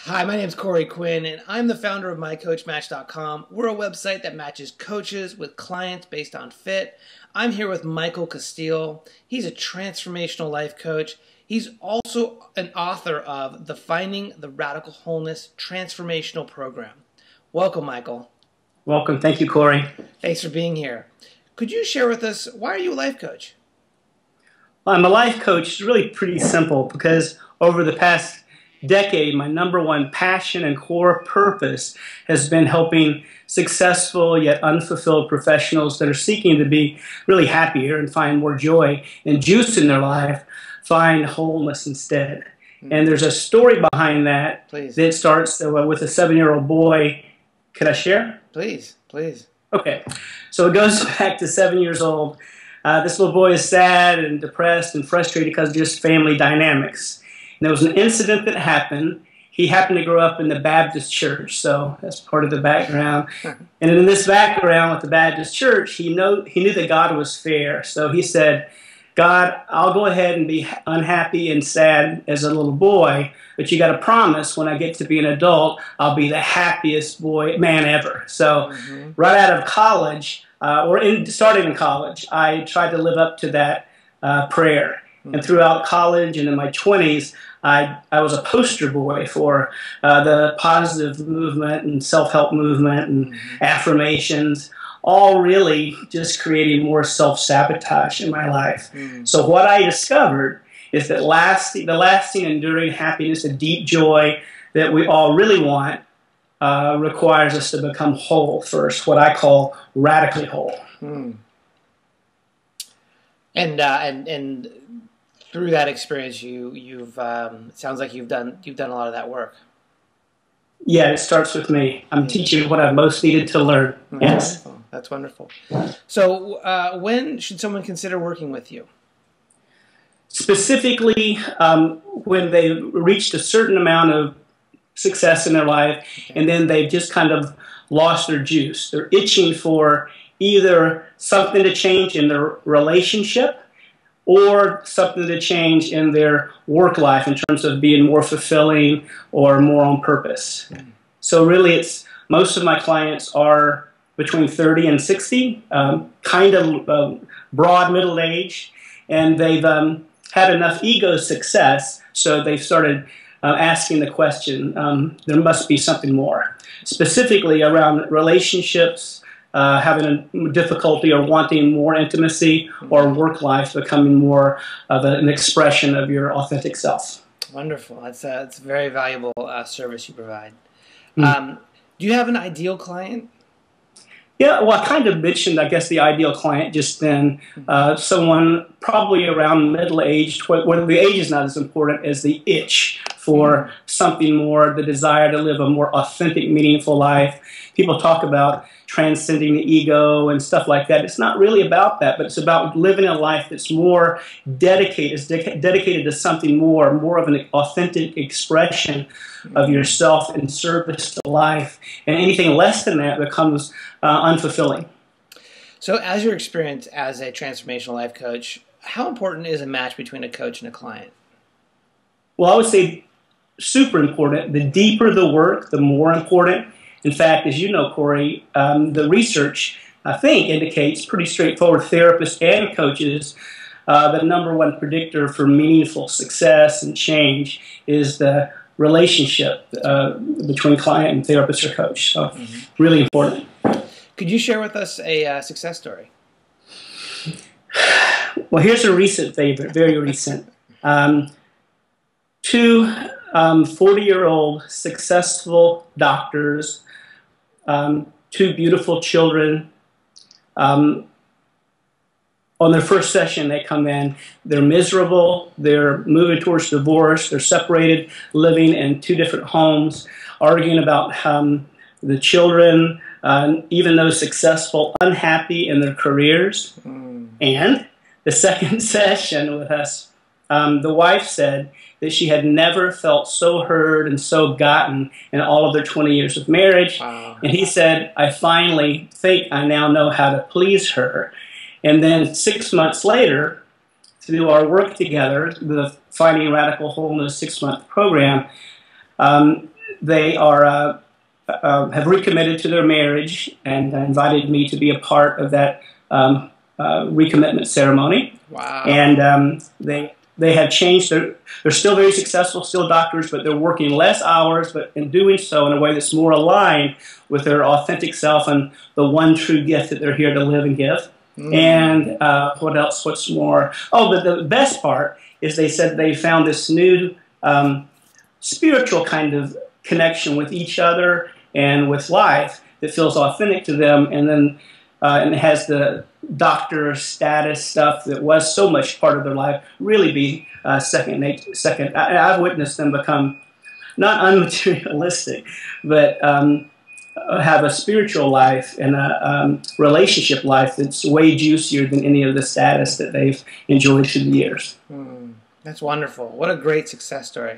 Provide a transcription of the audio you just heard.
Hi, my name is Corey Quinn, and I'm the founder of MyCoachMatch.com. We're a website that matches coaches with clients based on fit. I'm here with Michael Casteel. He's a transformational life coach. He's also an author of the Finding the Radical Wholeness Transformational Program. Welcome, Michael. Welcome. Thank you, Corey. Thanks for being here. Could you share with us, why are you a life coach? Well, I'm a life coach. It's really pretty simple because over the past decade, my number one passion and core purpose has been helping successful yet unfulfilled professionals that are seeking to be really happier and find more joy and juice in their life, find wholeness instead. And there's a story behind that. Please. That starts with a 7-year-old boy. Could I share? Please, please. Okay. So it goes back to 7 years old. This little boy is sad and depressed and frustrated because of just family dynamics. And there was an incident that happened. He happened to grow up in the Baptist church, so that's part of the background. And in this background with the Baptist church, he knew that God was fair. So he said, God, I'll go ahead and be unhappy and sad as a little boy, but you got to promise when I get to be an adult, I'll be the happiest man ever. So right out of college, starting in college, I tried to live up to that prayer. And throughout college and in my 20s, I was a poster boy for the positive movement and self-help movement and affirmations, all really just creating more self-sabotage in my life. So what I discovered is that the lasting, enduring happiness and deep joy that we all really want requires us to become whole first, what I call radically whole. And through that experience, you've it sounds like you've done a lot of that work. Yeah, it starts with me. I'm teaching what I've most needed to learn. Yes. Wonderful. That's wonderful. So when should someone consider working with you? Specifically, when they've reached a certain amount of success in their life, and then they've just kind of lost their juice. They're itching for either something to change in their relationship or something to change in their work life in terms of being more fulfilling or more on purpose. So really, most of my clients are between 30 and 60, kind of broad middle age, and they've had enough ego success, so they've started asking the question, there must be something more. Specifically around relationships, having a difficulty or wanting more intimacy, or work life becoming more of an expression of your authentic self. Wonderful. That's a very valuable service you provide. Do you have an ideal client? Yeah, well, I kind of mentioned, I guess, the ideal client just then. Someone probably around middle-aged, where the age is not as important as the itch for something more, the desire to live a more authentic, meaningful life. People talk about transcending the ego and stuff like that. It's not really about that, but it's about living a life that's more dedicated to something more of an authentic expression of yourself in service to life. And anything less than that becomes unfulfilling. So as your experience as a transformational life coach, how important is a match between a coach and a client? Well, I would say super important. The deeper the work, the more important. In fact, as you know, Corey, the research, I think, indicates pretty straightforward therapists and coaches the number one predictor for meaningful success and change is the relationship between client and therapist or coach. So really important. Could you share with us a success story? Well, here's a recent favorite, very recent. Two 40-year-old successful doctors, two beautiful children. On their first session, they come in, they're miserable, they're moving towards divorce, they're separated, living in two different homes, arguing about the children, even though successful, unhappy in their careers. And the second session with us, the wife said that she had never felt so heard and so gotten in all of their 20 years of marriage. Wow. And he said, I finally think I now know how to please her. And then 6 months later, through our work together, the Finding Radical Wholeness 6-month program, they are have recommitted to their marriage and invited me to be a part of that recommitment ceremony. Wow. And they have changed. They're still very successful, still doctors, but they're working less hours, but in doing so in a way that's more aligned with their authentic self and the one true gift that they're here to live and give. And what else? What's more? Oh, but the best part is they said they found this new spiritual kind of connection with each other and with life that feels authentic to them, and then and it has the doctor status stuff that was so much part of their life really be second nature. I've witnessed them become not unmaterialistic, but have a spiritual life and a relationship life that's way juicier than any of the status that they've enjoyed through the years. That's wonderful. What a great success story.